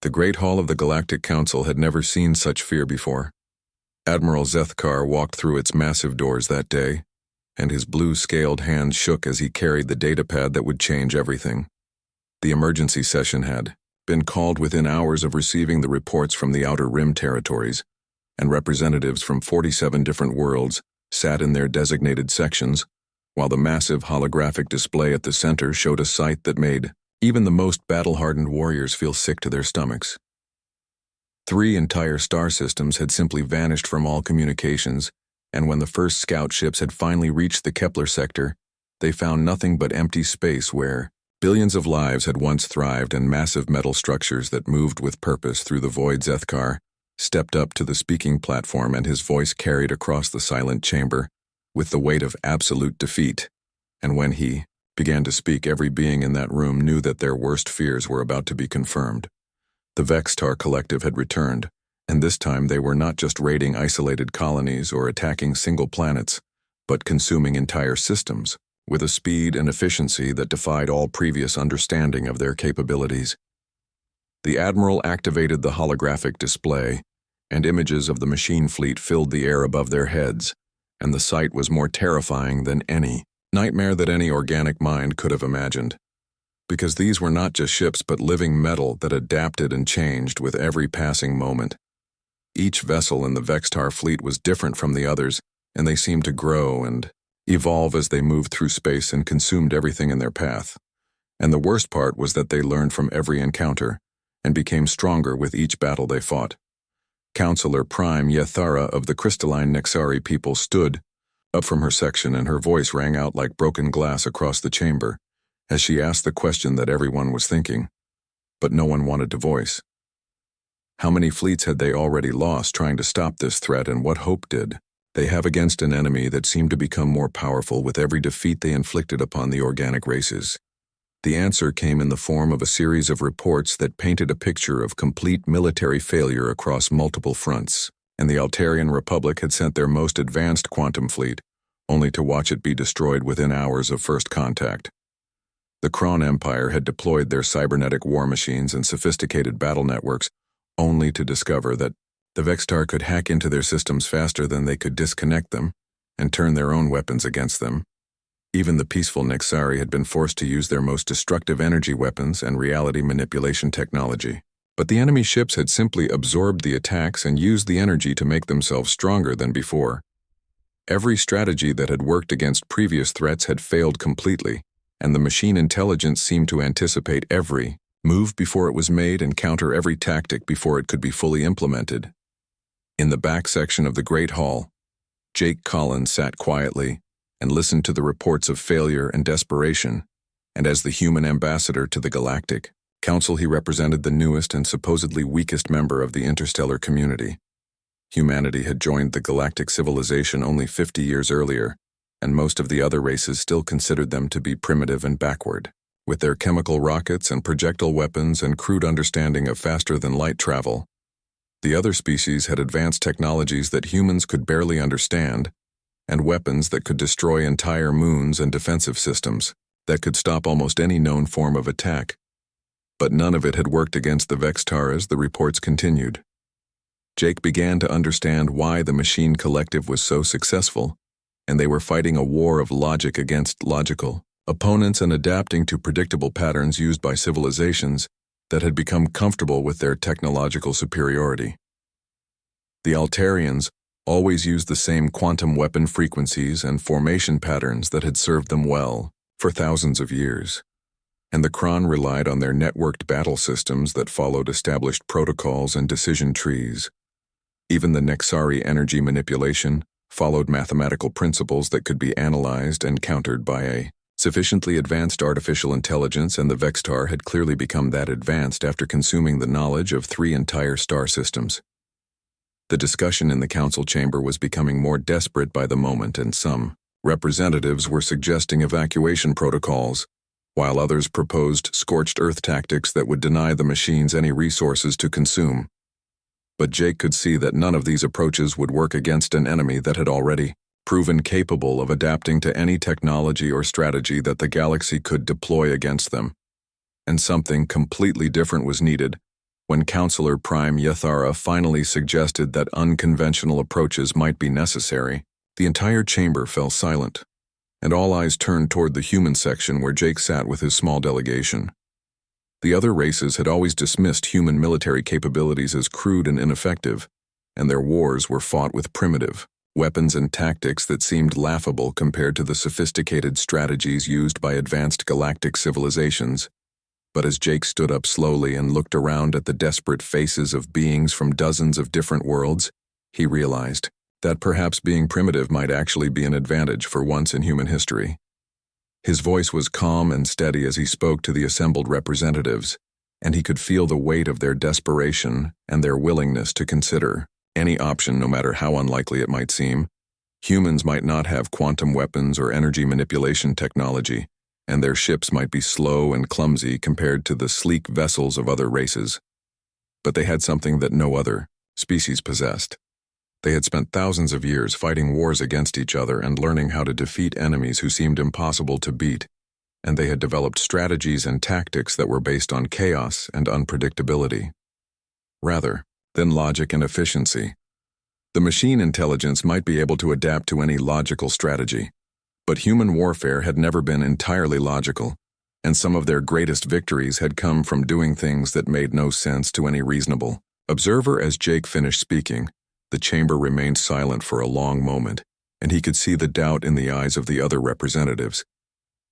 The Great Hall of the Galactic Council had never seen such fear before. Admiral Zethkar walked through its massive doors that day, and his blue-scaled hand shook as he carried the datapad that would change everything. The emergency session had been called within hours of receiving the reports from the Outer Rim territories, and representatives from 47 different worlds sat in their designated sections, while the massive holographic display at the center showed a sight that made even the most battle-hardened warriors feel sick to their stomachs. 3 entire star systems had simply vanished from all communications, and when the first scout ships had finally reached the Kepler sector, they found nothing but empty space where billions of lives had once thrived, and massive metal structures that moved with purpose through the void. Zethkar stepped up to the speaking platform, and his voice carried across the silent chamber with the weight of absolute defeat. And when he began to speak, every being in that room knew that their worst fears were about to be confirmed. The Vextar Collective had returned, and this time they were not just raiding isolated colonies or attacking single planets, but consuming entire systems, with a speed and efficiency that defied all previous understanding of their capabilities. The Admiral activated the holographic display, and images of the machine fleet filled the air above their heads, and the sight was more terrifying than any nightmare that any organic mind could have imagined. Because these were not just ships but living metal that adapted and changed with every passing moment. Each vessel in the Vextar fleet was different from the others, and they seemed to grow and evolve as they moved through space and consumed everything in their path. And the worst part was that they learned from every encounter and became stronger with each battle they fought. Counselor Prime Yethara of the crystalline Nexari people stood up from her section, and her voice rang out like broken glass across the chamber as she asked the question that everyone was thinking, but no one wanted to voice. How many fleets had they already lost trying to stop this threat, and what hope did they have against an enemy that seemed to become more powerful with every defeat they inflicted upon the organic races? The answer came in the form of a series of reports that painted a picture of complete military failure across multiple fronts, and the Altarian Republic had sent their most advanced quantum fleet, only to watch it be destroyed within hours of first contact. The Kron Empire had deployed their cybernetic war machines and sophisticated battle networks, only to discover that the Vextar could hack into their systems faster than they could disconnect them and turn their own weapons against them. Even the peaceful Nexari had been forced to use their most destructive energy weapons and reality manipulation technology. But the enemy ships had simply absorbed the attacks and used the energy to make themselves stronger than before. Every strategy that had worked against previous threats had failed completely, and the machine intelligence seemed to anticipate every move before it was made and counter every tactic before it could be fully implemented. In the back section of the Great Hall, Jake Collins sat quietly and listened to the reports of failure and desperation, and as the human ambassador to the Galactic Council, he represented the newest and supposedly weakest member of the interstellar community. Humanity had joined the galactic civilization only 50 years earlier, and most of the other races still considered them to be primitive and backward. With their chemical rockets and projectile weapons and crude understanding of faster-than-light travel, the other species had advanced technologies that humans could barely understand, and weapons that could destroy entire moons and defensive systems that could stop almost any known form of attack. But none of it had worked against the Vextar as the reports continued. Jake began to understand why the machine collective was so successful, and they were fighting a war of logic against logical opponents and adapting to predictable patterns used by civilizations that had become comfortable with their technological superiority. The Altarians always used the same quantum weapon frequencies and formation patterns that had served them well for thousands of years, and the Kron relied on their networked battle systems that followed established protocols and decision trees. Even the Nexari energy manipulation followed mathematical principles that could be analyzed and countered by a sufficiently advanced artificial intelligence, and the Vextar had clearly become that advanced after consuming the knowledge of 3 entire star systems. The discussion in the council chamber was becoming more desperate by the moment, and some representatives were suggesting evacuation protocols, while others proposed scorched earth tactics that would deny the machines any resources to consume. But Jake could see that none of these approaches would work against an enemy that had already proven capable of adapting to any technology or strategy that the galaxy could deploy against them. And something completely different was needed, When Counselor Prime Yathara finally suggested that unconventional approaches might be necessary, the entire chamber fell silent, and all eyes turned toward the human section where Jake sat with his small delegation. The other races had always dismissed human military capabilities as crude and ineffective, and their wars were fought with primitive weapons and tactics that seemed laughable compared to the sophisticated strategies used by advanced galactic civilizations. But as Jake stood up slowly and looked around at the desperate faces of beings from dozens of different worlds, he realized that perhaps being primitive might actually be an advantage for once in human history. His voice was calm and steady as he spoke to the assembled representatives, and he could feel the weight of their desperation and their willingness to consider any option, no matter how unlikely it might seem. Humans might not have quantum weapons or energy manipulation technology, and their ships might be slow and clumsy compared to the sleek vessels of other races. But they had something that no other species possessed. They had spent thousands of years fighting wars against each other and learning how to defeat enemies who seemed impossible to beat, and they had developed strategies and tactics that were based on chaos and unpredictability, rather than logic and efficiency. The machine intelligence might be able to adapt to any logical strategy, but human warfare had never been entirely logical, and some of their greatest victories had come from doing things that made no sense to any reasonable observer. As Jake finished speaking, the chamber remained silent for a long moment, and he could see the doubt in the eyes of the other representatives.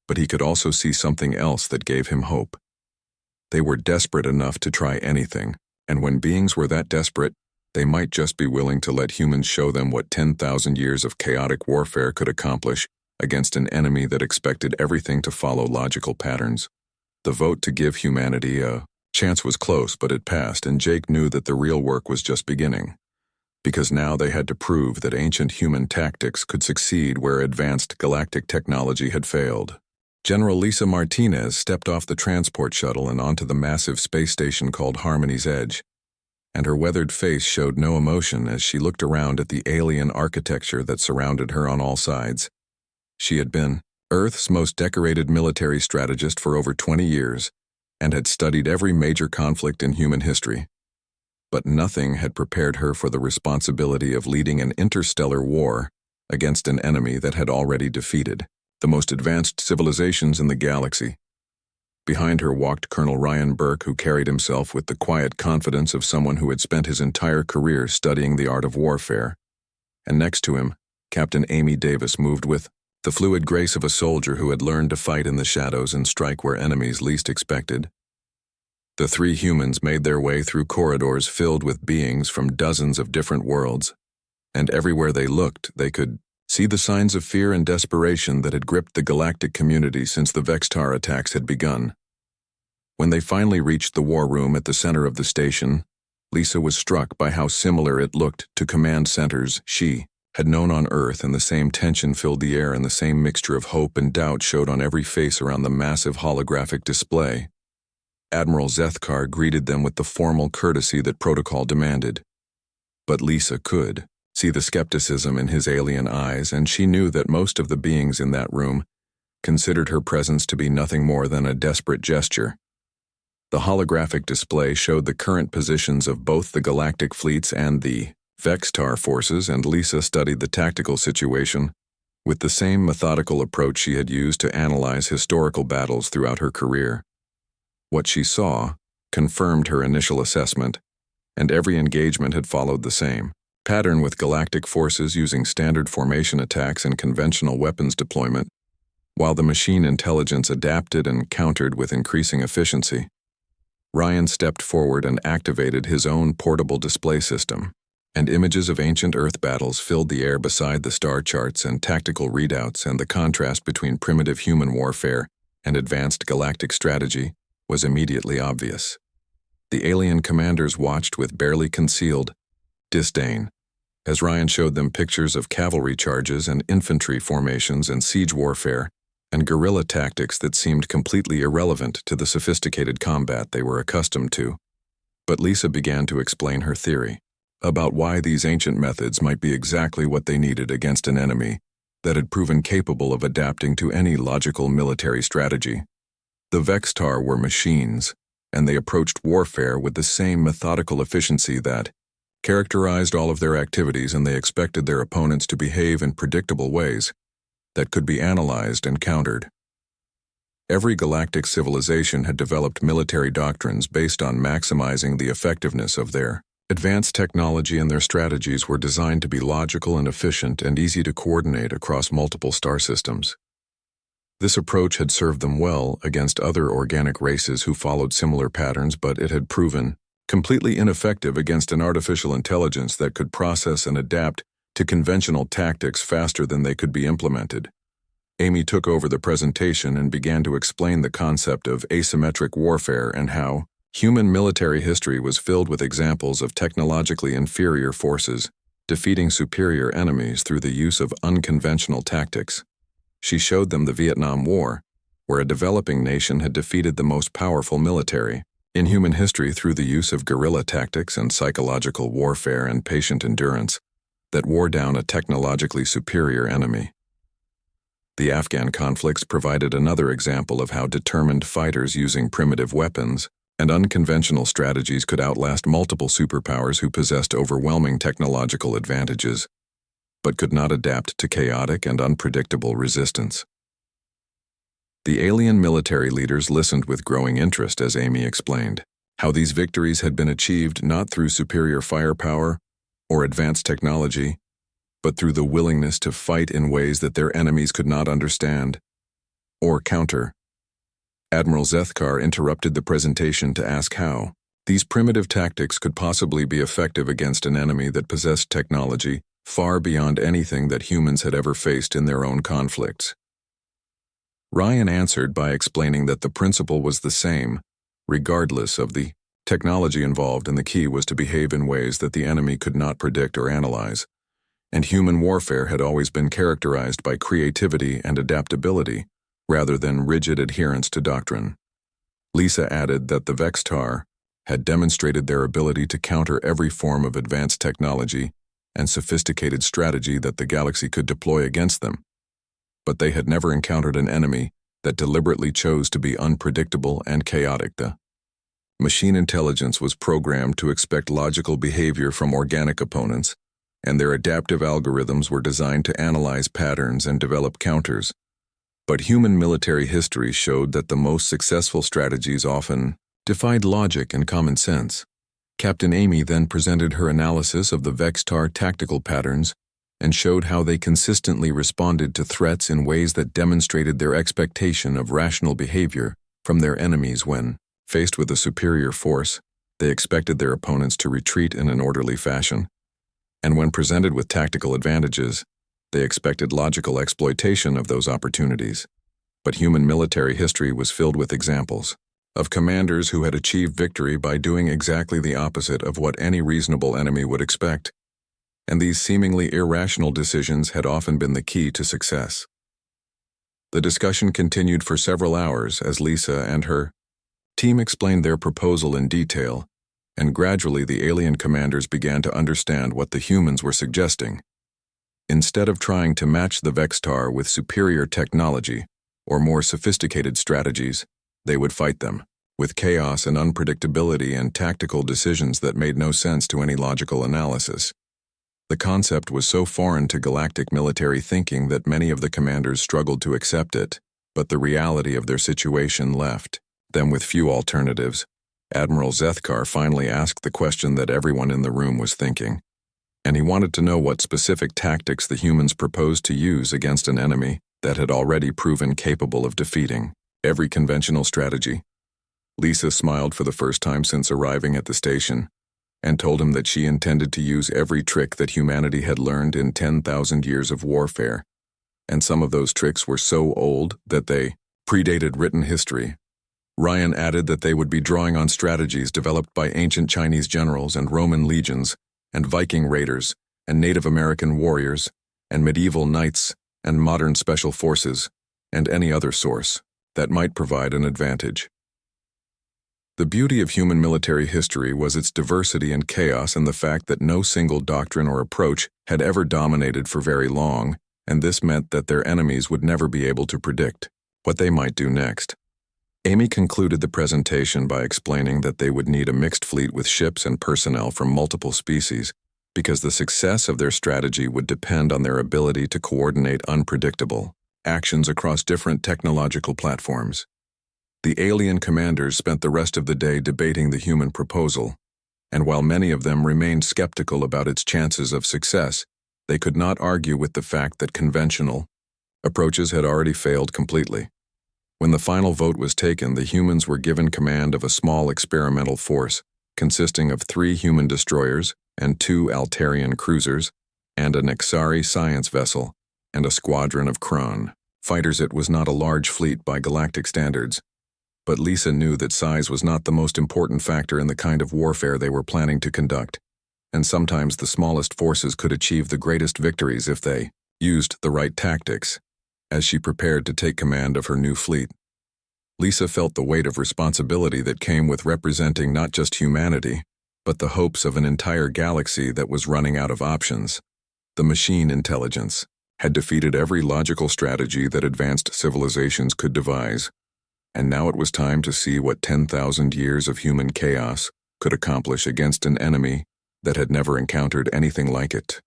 But he could also see something else that gave him hope. They were desperate enough to try anything, and when beings were that desperate, they might just be willing to let humans show them what 10,000 years of chaotic warfare could accomplish against an enemy that expected everything to follow logical patterns. The vote to give humanity a chance was close, but it passed, and Jake knew that the real work was just beginning. Because now they had to prove that ancient human tactics could succeed where advanced galactic technology had failed. General Lisa Martinez stepped off the transport shuttle and onto the massive space station called Harmony's Edge, and her weathered face showed no emotion as she looked around at the alien architecture that surrounded her on all sides. She had been Earth's most decorated military strategist for over 20 years and had studied every major conflict in human history. But nothing had prepared her for the responsibility of leading an interstellar war against an enemy that had already defeated the most advanced civilizations in the galaxy. Behind her walked Colonel Ryan Burke, who carried himself with the quiet confidence of someone who had spent his entire career studying the art of warfare. And next to him, Captain Amy Davis moved with the fluid grace of a soldier who had learned to fight in the shadows and strike where enemies least expected. The three humans made their way through corridors filled with beings from dozens of different worlds, and everywhere they looked, they could see the signs of fear and desperation that had gripped the galactic community since the Vextar attacks had begun. When they finally reached the war room at the center of the station, Lisa was struck by how similar it looked to command centers she had known on Earth, and the same tension filled the air and the same mixture of hope and doubt showed on every face around the massive holographic display. Admiral Zethkar greeted them with the formal courtesy that protocol demanded. But Lisa could see the skepticism in his alien eyes, and she knew that most of the beings in that room considered her presence to be nothing more than a desperate gesture. The holographic display showed the current positions of both the galactic fleets and the Vextar forces, and Lisa studied the tactical situation with the same methodical approach she had used to analyze historical battles throughout her career. What she saw confirmed her initial assessment, and every engagement had followed the same pattern, with galactic forces using standard formation attacks and conventional weapons deployment, while the machine intelligence adapted and countered with increasing efficiency. Ryan stepped forward and activated his own portable display system, and images of ancient Earth battles filled the air beside the star charts and tactical readouts, and the contrast between primitive human warfare and advanced galactic strategy was immediately obvious. The alien commanders watched with barely concealed disdain as Ryan showed them pictures of cavalry charges and infantry formations and siege warfare and guerrilla tactics that seemed completely irrelevant to the sophisticated combat they were accustomed to. But Lisa began to explain her theory about why these ancient methods might be exactly what they needed against an enemy that had proven capable of adapting to any logical military strategy. The Vextar were machines, and they approached warfare with the same methodical efficiency that characterized all of their activities, and they expected their opponents to behave in predictable ways that could be analyzed and countered. Every galactic civilization had developed military doctrines based on maximizing the effectiveness of their advanced technology, and their strategies were designed to be logical and efficient and easy to coordinate across multiple star systems. This approach had served them well against other organic races who followed similar patterns, but it had proven completely ineffective against an artificial intelligence that could process and adapt to conventional tactics faster than they could be implemented. Amy took over the presentation and began to explain the concept of asymmetric warfare and how human military history was filled with examples of technologically inferior forces defeating superior enemies through the use of unconventional tactics. She showed them the Vietnam War, where a developing nation had defeated the most powerful military in human history through the use of guerrilla tactics and psychological warfare and patient endurance that wore down a technologically superior enemy. The Afghan conflicts provided another example of how determined fighters using primitive weapons and unconventional strategies could outlast multiple superpowers who possessed overwhelming technological advantages, but could not adapt to chaotic and unpredictable resistance. The alien military leaders listened with growing interest as Amy explained how these victories had been achieved not through superior firepower or advanced technology, but through the willingness to fight in ways that their enemies could not understand or counter. Admiral Zethkar interrupted the presentation to ask how these primitive tactics could possibly be effective against an enemy that possessed technology far beyond anything that humans had ever faced in their own conflicts. Ryan answered by explaining that the principle was the same, regardless of the technology involved, and the key was to behave in ways that the enemy could not predict or analyze. And human warfare had always been characterized by creativity and adaptability, rather than rigid adherence to doctrine. Lisa added that the Vextar had demonstrated their ability to counter every form of advanced technology and sophisticated strategy that the galaxy could deploy against them, but they had never encountered an enemy that deliberately chose to be unpredictable and chaotic. The machine intelligence was programmed to expect logical behavior from organic opponents, and their adaptive algorithms were designed to analyze patterns and develop counters. But human military history showed that the most successful strategies often defied logic and common sense. Captain Amy then presented her analysis of the Vextar tactical patterns and showed how they consistently responded to threats in ways that demonstrated their expectation of rational behavior from their enemies. When faced with a superior force, they expected their opponents to retreat in an orderly fashion, and when presented with tactical advantages, they expected logical exploitation of those opportunities. But human military history was filled with examples of commanders who had achieved victory by doing exactly the opposite of what any reasonable enemy would expect, and these seemingly irrational decisions had often been the key to success. The discussion continued for several hours as Lisa and her team explained their proposal in detail, and gradually the alien commanders began to understand what the humans were suggesting. Instead of trying to match the Vextar with superior technology or more sophisticated strategies, they would fight them with chaos and unpredictability and tactical decisions that made no sense to any logical analysis. The concept was so foreign to galactic military thinking that many of the commanders struggled to accept it, but the reality of their situation left them with few alternatives. Admiral Zethkar finally asked the question that everyone in the room was thinking, and he wanted to know what specific tactics the humans proposed to use against an enemy that had already proven capable of defeating every conventional strategy. Lisa smiled for the first time since arriving at the station, and told him that she intended to use every trick that humanity had learned in 10,000 years of warfare, and some of those tricks were so old that they predated written history. Ryan added that they would be drawing on strategies developed by ancient Chinese generals and Roman legions, and Viking raiders, and Native American warriors, and medieval knights, and modern special forces, and any other source that might provide an advantage. The beauty of human military history was its diversity and chaos, and the fact that no single doctrine or approach had ever dominated for very long, and this meant that their enemies would never be able to predict what they might do next. Amy concluded the presentation by explaining that they would need a mixed fleet with ships and personnel from multiple species, because the success of their strategy would depend on their ability to coordinate unpredictable actions across different technological platforms. The alien commanders spent the rest of the day debating the human proposal, and while many of them remained skeptical about its chances of success, they could not argue with the fact that conventional approaches had already failed completely. When the final vote was taken, the humans were given command of a small experimental force consisting of 3 human destroyers and 2 Altarian cruisers and a Nexari science vessel and a squadron of Kron fighters. It was not a large fleet by galactic standards, but Lisa knew that size was not the most important factor in the kind of warfare they were planning to conduct, and sometimes the smallest forces could achieve the greatest victories if they used the right tactics. As she prepared to take command of her new fleet, Lisa felt the weight of responsibility that came with representing not just humanity, but the hopes of an entire galaxy that was running out of options. The machine intelligence had defeated every logical strategy that advanced civilizations could devise, and now it was time to see what 10,000 years of human chaos could accomplish against an enemy that had never encountered anything like it.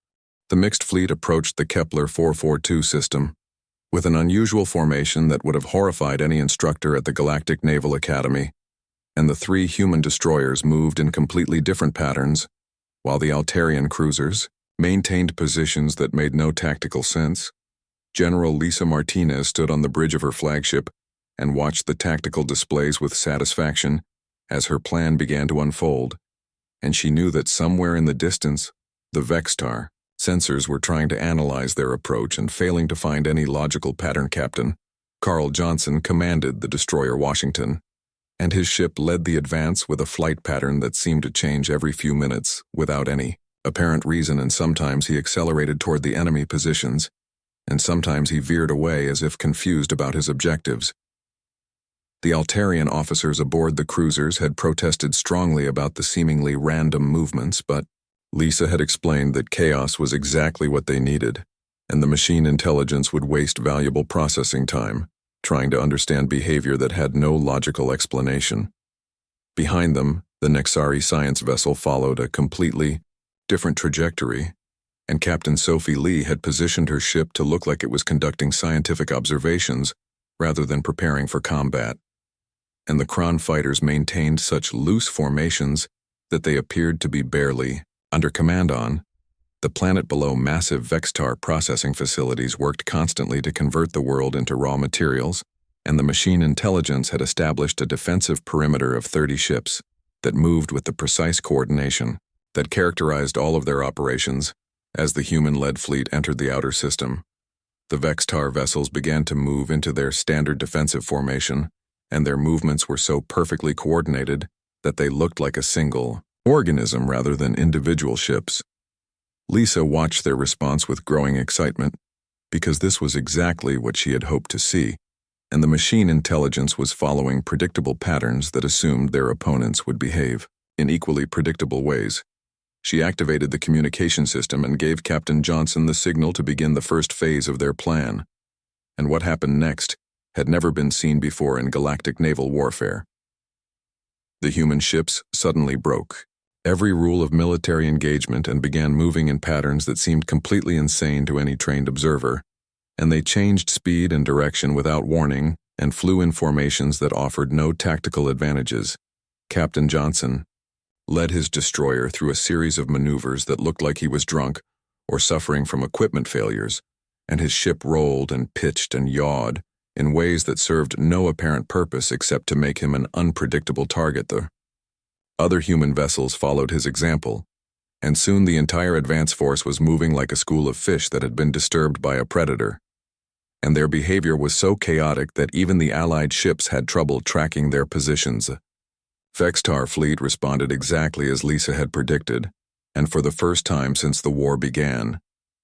The mixed fleet approached the Kepler 442 system with an unusual formation that would have horrified any instructor at the Galactic Naval Academy, and the 3 human destroyers moved in completely different patterns, while the Altarian cruisers maintained positions that made no tactical sense. General Lisa Martinez stood on the bridge of her flagship and watched the tactical displays with satisfaction as her plan began to unfold, and she knew that somewhere in the distance, the Vextar sensors were trying to analyze their approach and failing to find any logical pattern. Captain Carl Johnson commanded the destroyer Washington, and his ship led the advance with a flight pattern that seemed to change every few minutes without any apparent reason, and sometimes he accelerated toward the enemy positions, and sometimes he veered away as if confused about his objectives. The Altarian officers aboard the cruisers had protested strongly about the seemingly random movements, but Lisa had explained that chaos was exactly what they needed, and the machine intelligence would waste valuable processing time trying to understand behavior that had no logical explanation. Behind them, the Nexari science vessel followed a completely different trajectory, and Captain Sophie Lee had positioned her ship to look like it was conducting scientific observations rather than preparing for combat. And the Kron fighters maintained such loose formations that they appeared to be barely under command on. The planet below massive Vextar processing facilities worked constantly to convert the world into raw materials, and the machine intelligence had established a defensive perimeter of 30 ships that moved with the precise coordination that characterized all of their operations. As the human-led fleet entered the outer system, the Vextar vessels began to move into their standard defensive formation, and their movements were so perfectly coordinated that they looked like a single organism rather than individual ships. Lisa watched their response with growing excitement, because this was exactly what she had hoped to see, and the machine intelligence was following predictable patterns that assumed their opponents would behave in equally predictable ways. She activated the communication system and gave Captain Johnson the signal to begin the first phase of their plan. And what happened next had never been seen before in galactic naval warfare. The human ships suddenly broke every rule of military engagement and began moving in patterns that seemed completely insane to any trained observer, and they changed speed and direction without warning and flew in formations that offered no tactical advantages. Captain Johnson led his destroyer through a series of maneuvers that looked like he was drunk or suffering from equipment failures, and his ship rolled and pitched and yawed in ways that served no apparent purpose except to make him an unpredictable target. The other human vessels followed his example, and soon the entire advance force was moving like a school of fish that had been disturbed by a predator. And their behavior was so chaotic that even the Allied ships had trouble tracking their positions. Vextar fleet responded exactly as Lisa had predicted, and for the first time since the war began,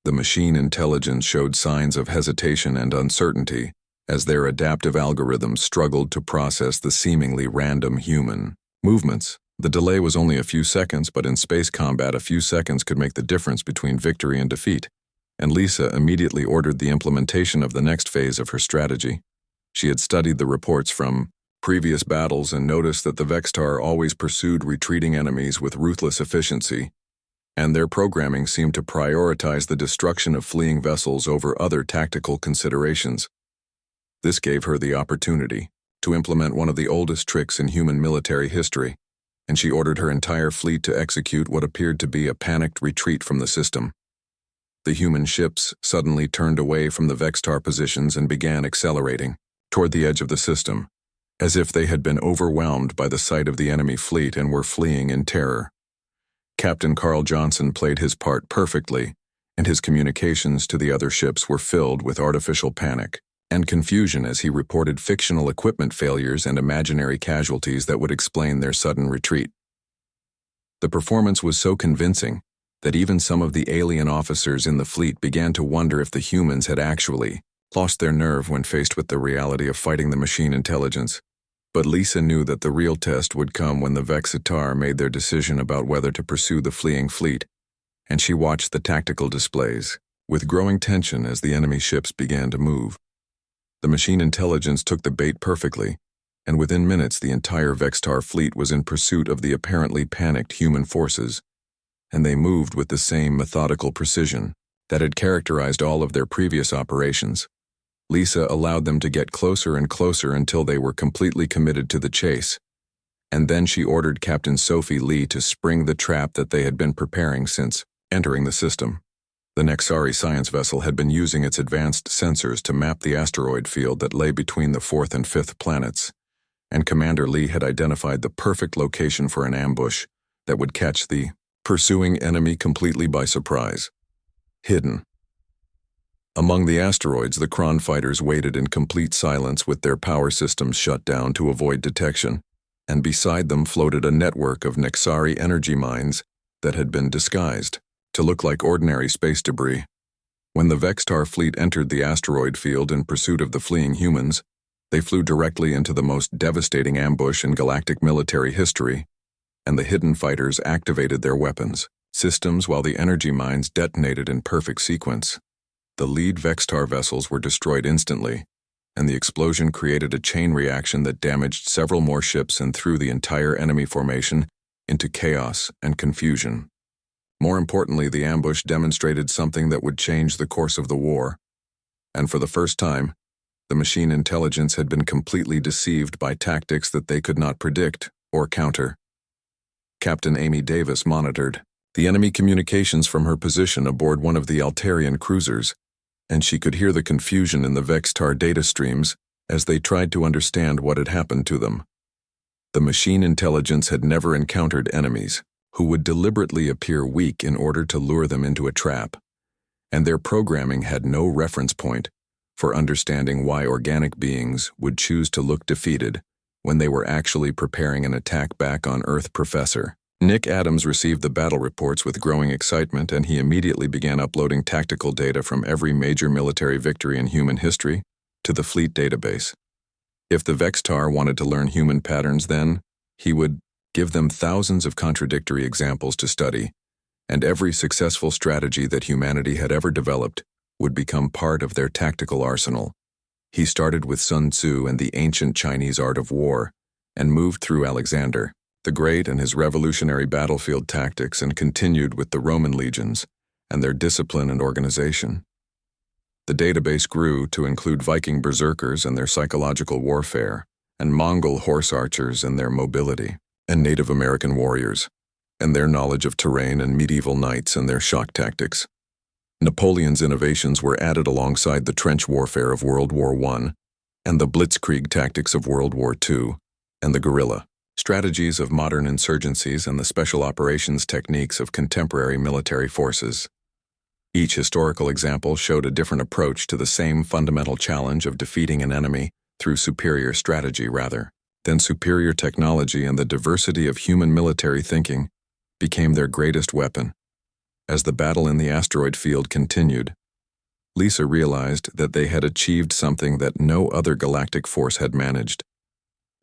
the machine intelligence showed signs of hesitation and uncertainty as their adaptive algorithms struggled to process the seemingly random human movements. The delay was only a few seconds, but in space combat a few seconds could make the difference between victory and defeat, and Lisa immediately ordered the implementation of the next phase of her strategy. She had studied the reports from previous battles and noticed that the Vextar always pursued retreating enemies with ruthless efficiency, and their programming seemed to prioritize the destruction of fleeing vessels over other tactical considerations. This gave her the opportunity to implement one of the oldest tricks in human military history, and she ordered her entire fleet to execute what appeared to be a panicked retreat from the system. The human ships suddenly turned away from the Vextar positions and began accelerating toward the edge of the system, as if they had been overwhelmed by the sight of the enemy fleet and were fleeing in terror. Captain Carl Johnson played his part perfectly, and his communications to the other ships were filled with artificial panic and confusion as he reported fictional equipment failures and imaginary casualties that would explain their sudden retreat. The performance was so convincing that even some of the alien officers in the fleet began to wonder if the humans had actually lost their nerve when faced with the reality of fighting the machine intelligence. But Lisa knew that the real test would come when the Vextar made their decision about whether to pursue the fleeing fleet, and she watched the tactical displays with growing tension as the enemy ships began to move. The machine intelligence took the bait perfectly, and within minutes the entire Vextar fleet was in pursuit of the apparently panicked human forces, and they moved with the same methodical precision that had characterized all of their previous operations. Lisa allowed them to get closer and closer until they were completely committed to the chase, and then she ordered Captain Sophie Lee to spring the trap that they had been preparing since entering the system. The Nexari science vessel had been using its advanced sensors to map the asteroid field that lay between the 4th and 5th planets, and Commander Lee had identified the perfect location for an ambush that would catch the pursuing enemy completely by surprise. Hidden among the asteroids, the Kron fighters waited in complete silence with their power systems shut down to avoid detection, and beside them floated a network of Nexari energy mines that had been disguised to look like ordinary space debris. When the Vextar fleet entered the asteroid field in pursuit of the fleeing humans, they flew directly into the most devastating ambush in galactic military history, and the hidden fighters activated their weapons systems while the energy mines detonated in perfect sequence. The lead Vextar vessels were destroyed instantly, and the explosion created a chain reaction that damaged several more ships and threw the entire enemy formation into chaos and confusion. More importantly, the ambush demonstrated something that would change the course of the war, and for the first time, the machine intelligence had been completely deceived by tactics that they could not predict or counter. Captain Amy Davis monitored the enemy communications from her position aboard one of the Altarian cruisers, and she could hear the confusion in the Vextar data streams as they tried to understand what had happened to them. The machine intelligence had never encountered enemies who would deliberately appear weak in order to lure them into a trap, and their programming had no reference point for understanding why organic beings would choose to look defeated when they were actually preparing an attack back on Earth. Professor Nick Adams received the battle reports with growing excitement, and he immediately began uploading tactical data from every major military victory in human history to the fleet database. If the Vextar wanted to learn human patterns, then he would give them thousands of contradictory examples to study, and every successful strategy that humanity had ever developed would become part of their tactical arsenal. He started with Sun Tzu and the ancient Chinese art of war, and moved through Alexander the Great and his revolutionary battlefield tactics, and continued with the Roman legions and their discipline and organization. The database grew to include Viking berserkers and their psychological warfare, and Mongol horse archers and their mobility, and Native American warriors, and their knowledge of terrain, and medieval knights and their shock tactics. Napoleon's innovations were added alongside the trench warfare of World War I, and the blitzkrieg tactics of World War II, and the guerrilla strategies of modern insurgencies and the special operations techniques of contemporary military forces. Each historical example showed a different approach to the same fundamental challenge of defeating an enemy through superior strategy rather than superior technology, and the diversity of human military thinking became their greatest weapon. As the battle in the asteroid field continued, Lisa realized that they had achieved something that no other galactic force had managed,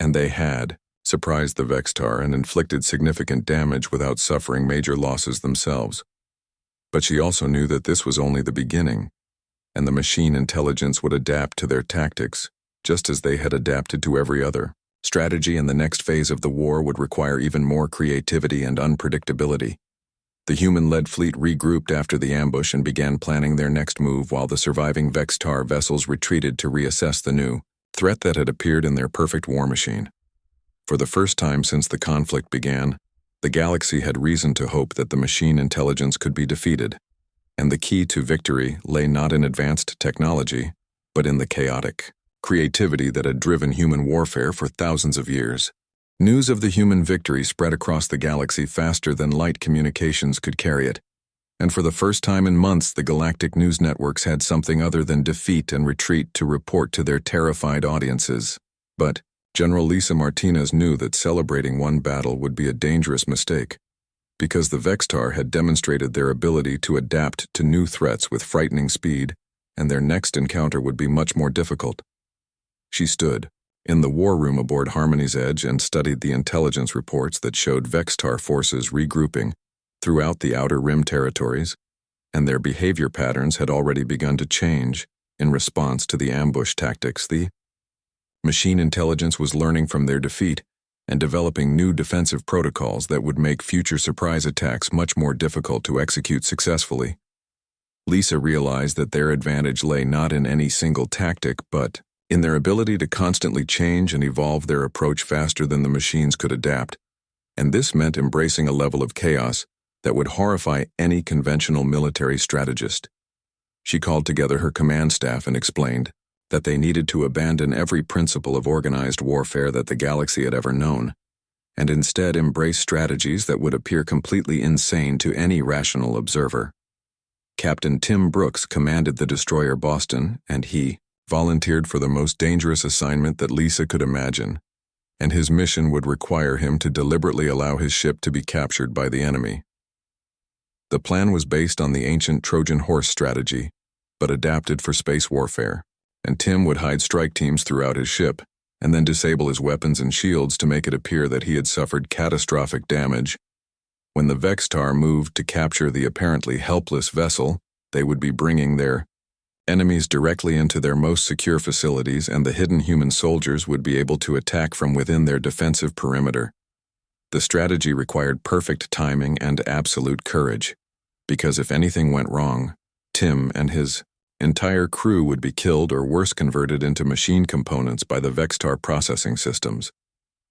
and they had surprised the Vextar and inflicted significant damage without suffering major losses themselves. But she also knew that this was only the beginning, and the machine intelligence would adapt to their tactics, just as they had adapted to every other Strategy in the next phase of the war would require even more creativity and unpredictability. The human-led fleet regrouped after the ambush and began planning their next move while the surviving Vextar vessels retreated to reassess the new threat that had appeared in their perfect war machine. For the first time since the conflict began, the galaxy had reason to hope that the machine intelligence could be defeated, and the key to victory lay not in advanced technology, but in the chaotic creativity that had driven human warfare for thousands of years. News of the human victory spread across the galaxy faster than light communications could carry it, and for the first time in months the galactic news networks had something other than defeat and retreat to report to their terrified audiences. But General Lisa Martinez knew that celebrating one battle would be a dangerous mistake, because the Vextar had demonstrated their ability to adapt to new threats with frightening speed, and their next encounter would be much more difficult. She stood in the war room aboard Harmony's Edge and studied the intelligence reports that showed Vextar forces regrouping throughout the Outer Rim territories, and their behavior patterns had already begun to change in response to the ambush tactics. The machine intelligence was learning from their defeat and developing new defensive protocols that would make future surprise attacks much more difficult to execute successfully. Lisa realized that their advantage lay not in any single tactic, but in their ability to constantly change and evolve their approach faster than the machines could adapt, and this meant embracing a level of chaos that would horrify any conventional military strategist. She called together her command staff and explained that they needed to abandon every principle of organized warfare that the galaxy had ever known, and instead embrace strategies that would appear completely insane to any rational observer. Captain Tim Brooks commanded the destroyer Boston, and he volunteered for the most dangerous assignment that Lisa could imagine, and his mission would require him to deliberately allow his ship to be captured by the enemy. The plan was based on the ancient Trojan horse strategy, but adapted for space warfare, and Tim would hide strike teams throughout his ship, and then disable his weapons and shields to make it appear that he had suffered catastrophic damage. When the Vextar moved to capture the apparently helpless vessel, they would be bringing their enemies directly into their most secure facilities, and the hidden human soldiers would be able to attack from within their defensive perimeter. The strategy required perfect timing and absolute courage, because if anything went wrong, Tim and his entire crew would be killed or worse converted into machine components by the Vextar processing systems.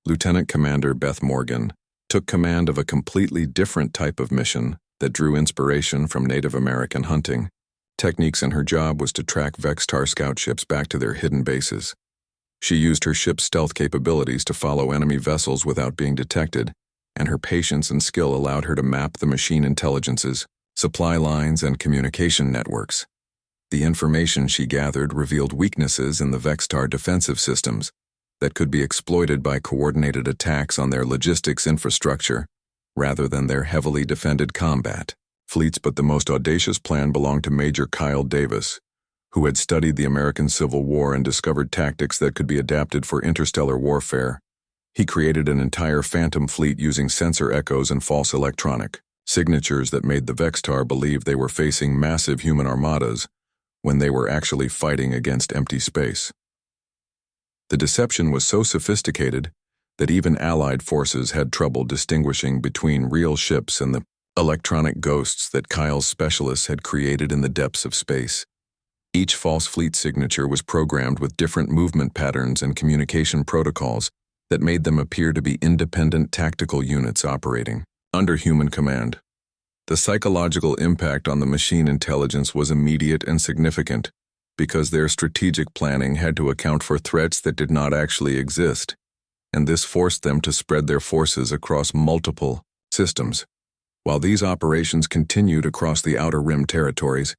Lieutenant Commander Beth Morgan took command of a completely different type of mission that drew inspiration from Native American hunting techniques, and her job was to track Vextar scout ships back to their hidden bases. She used her ship's stealth capabilities to follow enemy vessels without being detected, and her patience and skill allowed her to map the machine intelligences, supply lines, and communication networks. The information she gathered revealed weaknesses in the Vextar defensive systems that could be exploited by coordinated attacks on their logistics infrastructure rather than their heavily defended combat fleets. But the most audacious plan belonged to Major Kyle Davis, who had studied the American Civil War and discovered tactics that could be adapted for interstellar warfare. He created an entire phantom fleet using sensor echoes and false electronic signatures that made the Vextar believe they were facing massive human armadas when they were actually fighting against empty space. The deception was so sophisticated that even Allied forces had trouble distinguishing between real ships and the electronic ghosts that Kyle's specialists had created in the depths of space. Each false fleet signature was programmed with different movement patterns and communication protocols that made them appear to be independent tactical units operating under human command. The psychological impact on the machine intelligence was immediate and significant, because their strategic planning had to account for threats that did not actually exist, and this forced them to spread their forces across multiple systems. While these operations continued across the Outer Rim territories,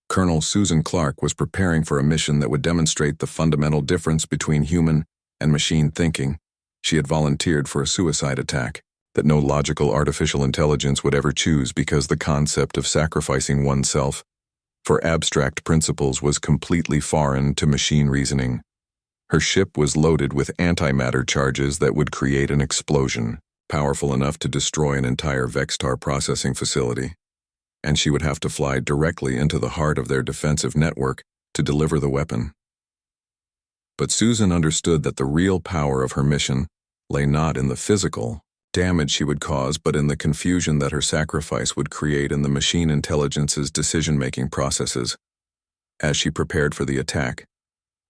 Colonel Susan Clark was preparing for a mission that would demonstrate the fundamental difference between human and machine thinking. She had volunteered for a suicide attack that no logical artificial intelligence would ever choose, because the concept of sacrificing oneself for abstract principles was completely foreign to machine reasoning. Her ship was loaded with antimatter charges that would create an explosion powerful enough to destroy an entire Vextar processing facility, and she would have to fly directly into the heart of their defensive network to deliver the weapon. But Susan understood that the real power of her mission lay not in the physical damage she would cause, but in the confusion that her sacrifice would create in the machine intelligence's decision-making processes. As she prepared for the attack,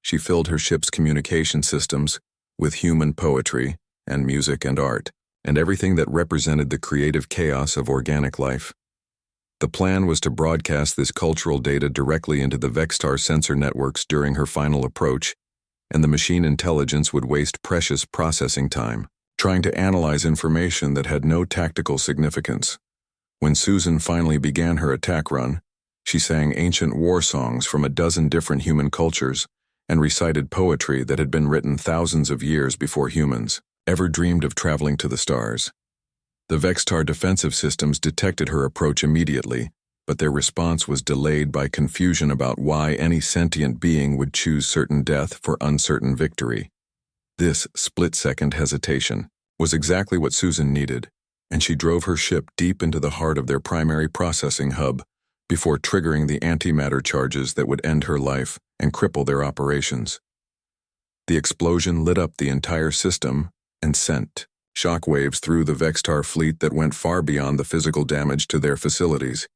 she filled her ship's communication systems with human poetry and music and art, and everything that represented the creative chaos of organic life. The plan was to broadcast this cultural data directly into the Vextar sensor networks during her final approach, and the machine intelligence would waste precious processing time trying to analyze information that had no tactical significance. When Susan finally began her attack run, she sang ancient war songs from a dozen different human cultures and recited poetry that had been written thousands of years before humans ever dreamed of traveling to the stars. The Vextar defensive systems detected her approach immediately, but their response was delayed by confusion about why any sentient being would choose certain death for uncertain victory. This split-second hesitation was exactly what Susan needed, and she drove her ship deep into the heart of their primary processing hub before triggering the antimatter charges that would end her life and cripple their operations. The explosion lit up the entire system and sent shockwaves through the Vextar fleet that went far beyond the physical damage to their facilities.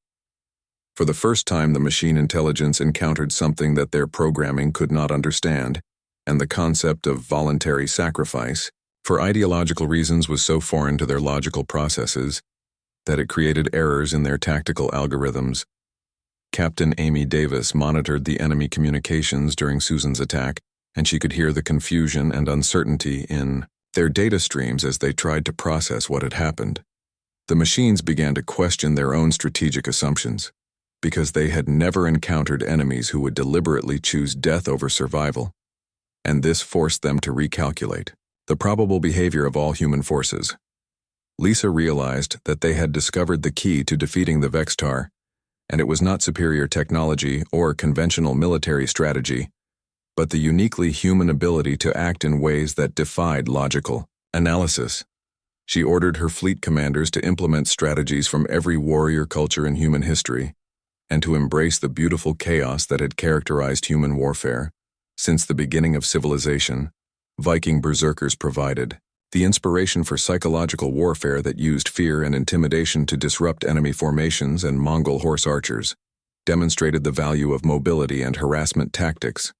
For the first time, the machine intelligence encountered something that their programming could not understand, and the concept of voluntary sacrifice, for ideological reasons, was so foreign to their logical processes that it created errors in their tactical algorithms. Captain Amy Davis monitored the enemy communications during Susan's attack, and she could hear the confusion and uncertainty in their data streams as they tried to process what had happened. The machines began to question their own strategic assumptions, because they had never encountered enemies who would deliberately choose death over survival, and this forced them to recalculate the probable behavior of all human forces. Lisa realized that they had discovered the key to defeating the Vextar, and it was not superior technology or conventional military strategy, but the uniquely human ability to act in ways that defied logical analysis. She ordered her fleet commanders to implement strategies from every warrior culture in human history, and to embrace the beautiful chaos that had characterized human warfare since the beginning of civilization. Viking berserkers provided the inspiration for psychological warfare that used fear and intimidation to disrupt enemy formations, and Mongol horse archers demonstrated the value of mobility and harassment tactics.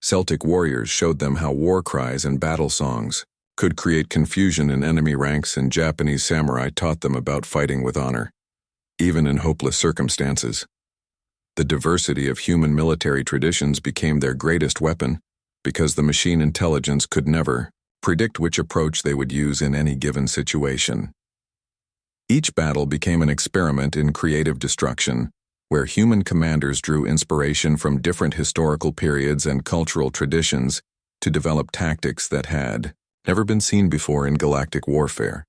Celtic warriors showed them how war cries and battle songs could create confusion in enemy ranks, and Japanese samurai taught them about fighting with honor, even in hopeless circumstances. The diversity of human military traditions became their greatest weapon, because the machine intelligence could never predict which approach they would use in any given situation. Each battle became an experiment in creative destruction, where human commanders drew inspiration from different historical periods and cultural traditions to develop tactics that had never been seen before in galactic warfare.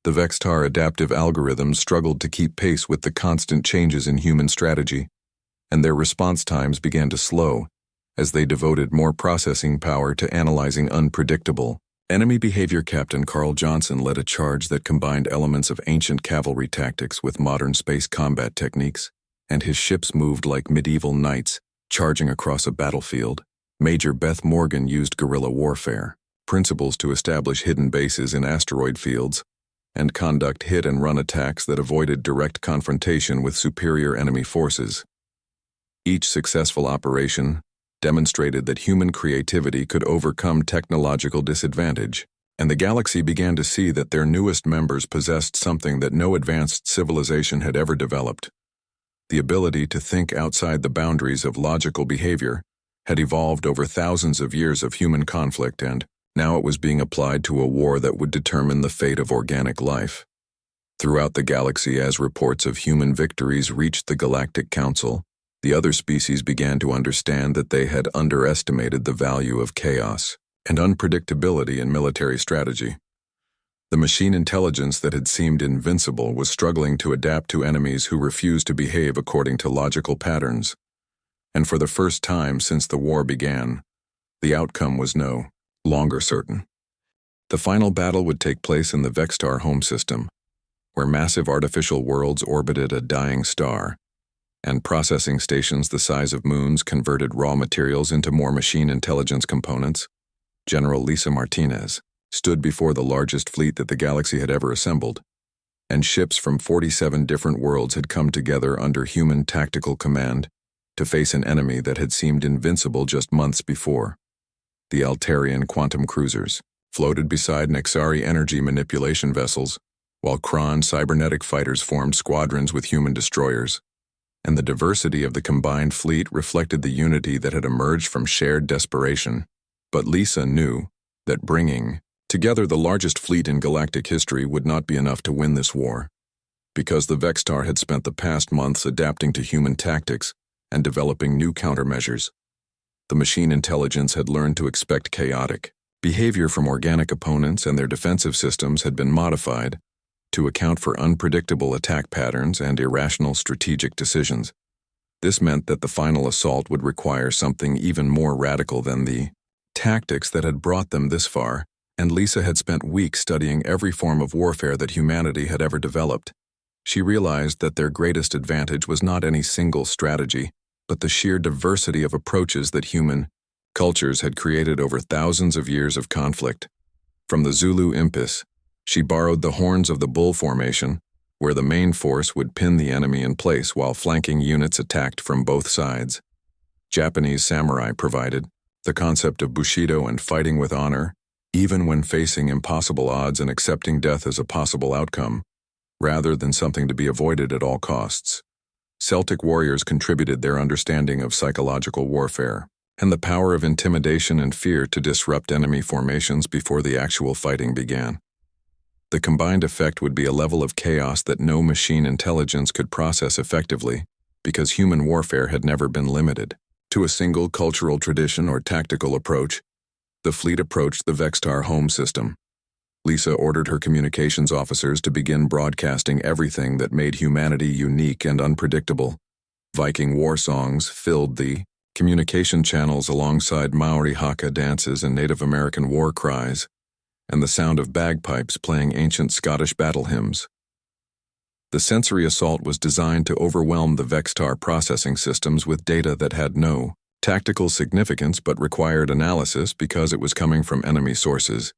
The Vextar adaptive algorithms struggled to keep pace with the constant changes in human strategy, and their response times began to slow as they devoted more processing power to analyzing unpredictable enemy behavior. Captain Carl Johnson led a charge that combined elements of ancient cavalry tactics with modern space combat techniques, and his ships moved like medieval knights charging across a battlefield. Major Beth Morgan used guerrilla warfare principles to establish hidden bases in asteroid fields and conduct hit-and-run attacks that avoided direct confrontation with superior enemy forces. Each successful operation demonstrated that human creativity could overcome technological disadvantage, and the galaxy began to see that their newest members possessed something that no advanced civilization had ever developed. The ability to think outside the boundaries of logical behavior had evolved over thousands of years of human conflict, and now it was being applied to a war that would determine the fate of organic life. Throughout the galaxy, as reports of human victories reached the Galactic Council, the other species began to understand that they had underestimated the value of chaos and unpredictability in military strategy. The machine intelligence that had seemed invincible was struggling to adapt to enemies who refused to behave according to logical patterns. And for the first time since the war began, the outcome was no longer certain. The final battle would take place in the Vextar home system, where massive artificial worlds orbited a dying star, and processing stations the size of moons converted raw materials into more machine intelligence components, General Lisa Martinez stood before the largest fleet that the galaxy had ever assembled, and ships from 47 different worlds had come together under human tactical command to face an enemy that had seemed invincible just months before. The Altarian quantum cruisers floated beside Nexari energy manipulation vessels, while Kron cybernetic fighters formed squadrons with human destroyers, and the diversity of the combined fleet reflected the unity that had emerged from shared desperation. But Lisa knew that bringing together the largest fleet in galactic history would not be enough to win this war, because the Vextar had spent the past months adapting to human tactics and developing new countermeasures. The machine intelligence had learned to expect chaotic behavior from organic opponents, and their defensive systems had been modified to account for unpredictable attack patterns and irrational strategic decisions. This meant that the final assault would require something even more radical than the tactics that had brought them this far, and Lisa had spent weeks studying every form of warfare that humanity had ever developed. She realized that their greatest advantage was not any single strategy, but the sheer diversity of approaches that human cultures had created over thousands of years of conflict. From the Zulu Impis, she borrowed the horns of the bull formation, where the main force would pin the enemy in place while flanking units attacked from both sides. Japanese samurai provided the concept of bushido and fighting with honor, even when facing impossible odds and accepting death as a possible outcome, rather than something to be avoided at all costs. Celtic warriors contributed their understanding of psychological warfare and the power of intimidation and fear to disrupt enemy formations before the actual fighting began. The combined effect would be a level of chaos that no machine intelligence could process effectively, because human warfare had never been limited to a single cultural tradition or tactical approach. The fleet approached the Vextar home system. Lisa ordered her communications officers to begin broadcasting everything that made humanity unique and unpredictable. Viking war songs filled the communication channels alongside Maori haka dances and Native American war cries, and the sound of bagpipes playing ancient Scottish battle hymns. The sensory assault was designed to overwhelm the Vextar processing systems with data that had no tactical significance but required analysis because it was coming from enemy sources.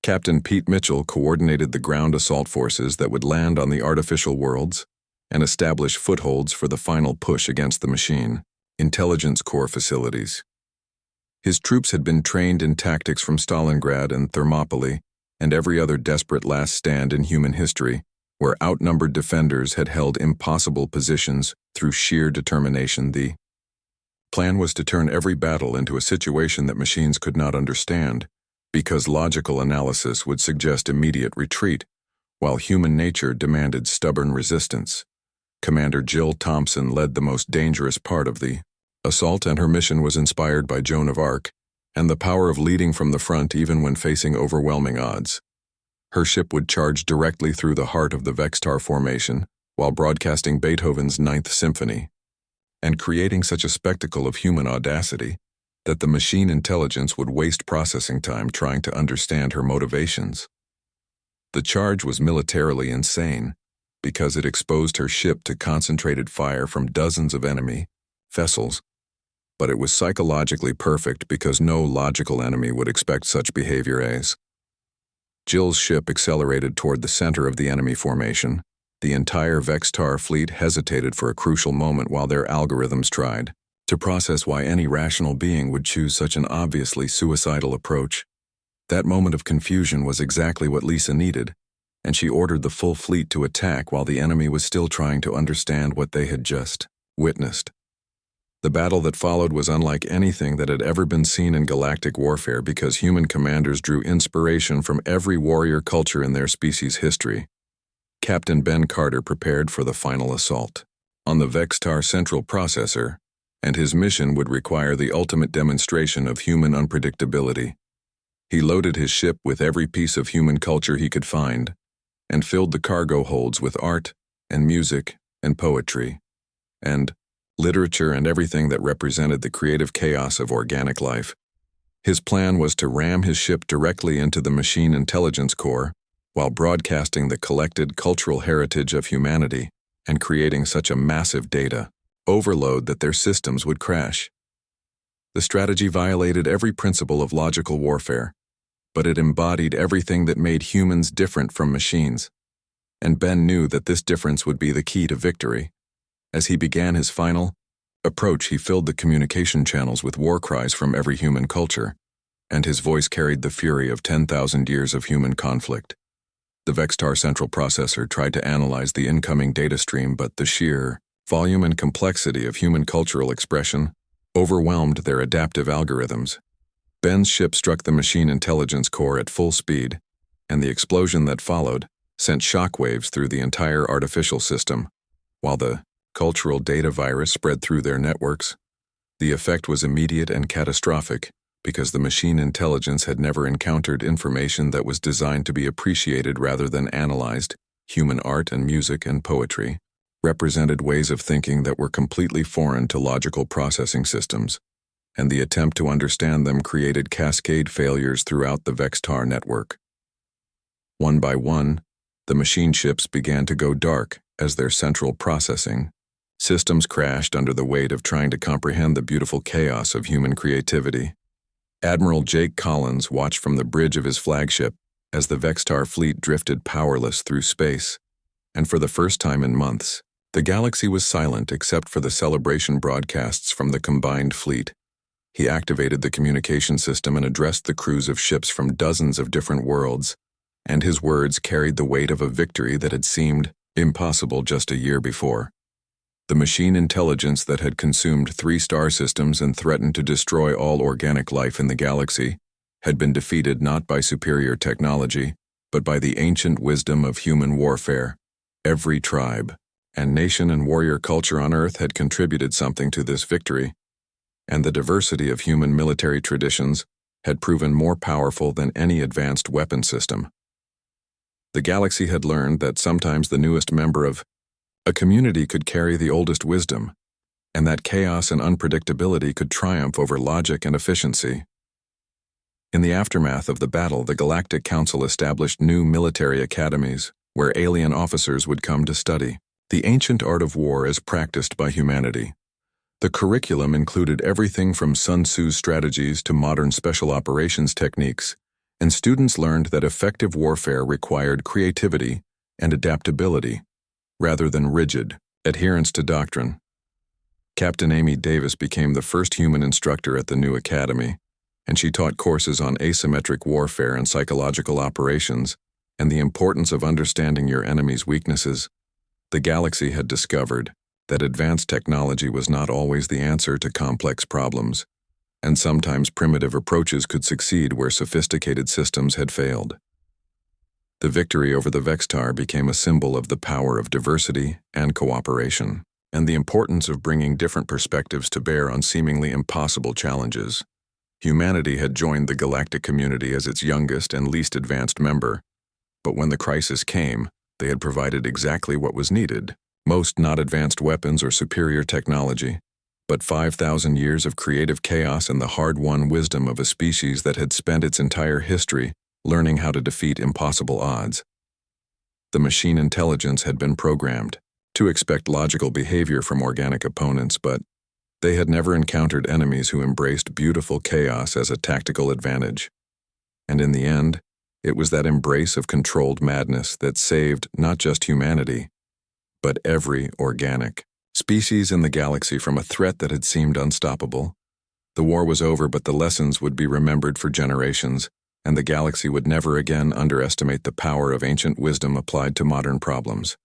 Captain Pete Mitchell coordinated the ground assault forces that would land on the artificial worlds and establish footholds for the final push against the machine intelligence core facilities. His troops had been trained in tactics from Stalingrad and Thermopylae and every other desperate last stand in human history, where outnumbered defenders had held impossible positions through sheer determination. The plan was to turn every battle into a situation that machines could not understand, because logical analysis would suggest immediate retreat, while human nature demanded stubborn resistance. Commander Jill Thompson led the most dangerous part of the assault, and her mission was inspired by Joan of Arc and the power of leading from the front even when facing overwhelming odds. Her ship would charge directly through the heart of the Vextar formation while broadcasting Beethoven's Ninth Symphony, and creating such a spectacle of human audacity that the machine intelligence would waste processing time trying to understand her motivations. The charge was militarily insane because it exposed her ship to concentrated fire from dozens of enemy vessels, but it was psychologically perfect because no logical enemy would expect such behavior as. Jill's ship accelerated toward the center of the enemy formation. The entire Vextar fleet hesitated for a crucial moment while their algorithms tried to process why any rational being would choose such an obviously suicidal approach. That moment of confusion was exactly what Lisa needed, and she ordered the full fleet to attack while the enemy was still trying to understand what they had just witnessed. The battle that followed was unlike anything that had ever been seen in galactic warfare because human commanders drew inspiration from every warrior culture in their species' history. Captain Ben Carter prepared for the final assault on the Vextar central processor, and his mission would require the ultimate demonstration of human unpredictability. He loaded his ship with every piece of human culture he could find, and filled the cargo holds with art and music and poetry, and literature and everything that represented the creative chaos of organic life. His plan was to ram his ship directly into the machine intelligence core while broadcasting the collected cultural heritage of humanity and creating such a massive data overload that their systems would crash. The strategy violated every principle of logical warfare, but it embodied everything that made humans different from machines. And Ben knew that this difference would be the key to victory. As he began his final approach, he filled the communication channels with war cries from every human culture, and his voice carried the fury of 10,000 years of human conflict. The Vextar central processor tried to analyze the incoming data stream, but the sheer volume and complexity of human cultural expression overwhelmed their adaptive algorithms. Ben's ship struck the machine intelligence core at full speed, and the explosion that followed sent shockwaves through the entire artificial system. While the cultural data virus spread through their networks, the effect was immediate and catastrophic because the machine intelligence had never encountered information that was designed to be appreciated rather than analyzed. Human art and music and poetry represented ways of thinking that were completely foreign to logical processing systems, and the attempt to understand them created cascade failures throughout the Vextar network. One by one, the machine ships began to go dark as their central processing systems crashed under the weight of trying to comprehend the beautiful chaos of human creativity. Admiral Jake Collins watched from the bridge of his flagship as the Vextar fleet drifted powerless through space, and for the first time in months, the galaxy was silent except for the celebration broadcasts from the combined fleet. He activated the communication system and addressed the crews of ships from dozens of different worlds, and his words carried the weight of a victory that had seemed impossible just a year before. The machine intelligence that had consumed 3 star systems and threatened to destroy all organic life in the galaxy had been defeated not by superior technology, but by the ancient wisdom of human warfare. Every tribe and nation and warrior culture on Earth had contributed something to this victory, and the diversity of human military traditions had proven more powerful than any advanced weapon system. The galaxy had learned that sometimes the newest member of a community could carry the oldest wisdom, and that chaos and unpredictability could triumph over logic and efficiency. In the aftermath of the battle, the Galactic Council established new military academies where alien officers would come to study the ancient art of war as practiced by humanity. The curriculum included everything from Sun Tzu's strategies to modern special operations techniques, and students learned that effective warfare required creativity and adaptability, rather than rigid adherence to doctrine. Captain Amy Davis became the first human instructor at the new academy, and she taught courses on asymmetric warfare and psychological operations, and the importance of understanding your enemy's weaknesses. The galaxy had discovered that advanced technology was not always the answer to complex problems, and sometimes primitive approaches could succeed where sophisticated systems had failed. The victory over the Vextar became a symbol of the power of diversity and cooperation, and the importance of bringing different perspectives to bear on seemingly impossible challenges. Humanity had joined the galactic community as its youngest and least advanced member, but when the crisis came, they had provided exactly what was needed. Most not advanced weapons or superior technology, but 5,000 years of creative chaos and the hard-won wisdom of a species that had spent its entire history learning how to defeat impossible odds. The machine intelligence had been programmed to expect logical behavior from organic opponents, but they had never encountered enemies who embraced beautiful chaos as a tactical advantage. And in the end, it was that embrace of controlled madness that saved not just humanity, but every organic species in the galaxy from a threat that had seemed unstoppable. The war was over, but the lessons would be remembered for generations, and the galaxy would never again underestimate the power of ancient wisdom applied to modern problems.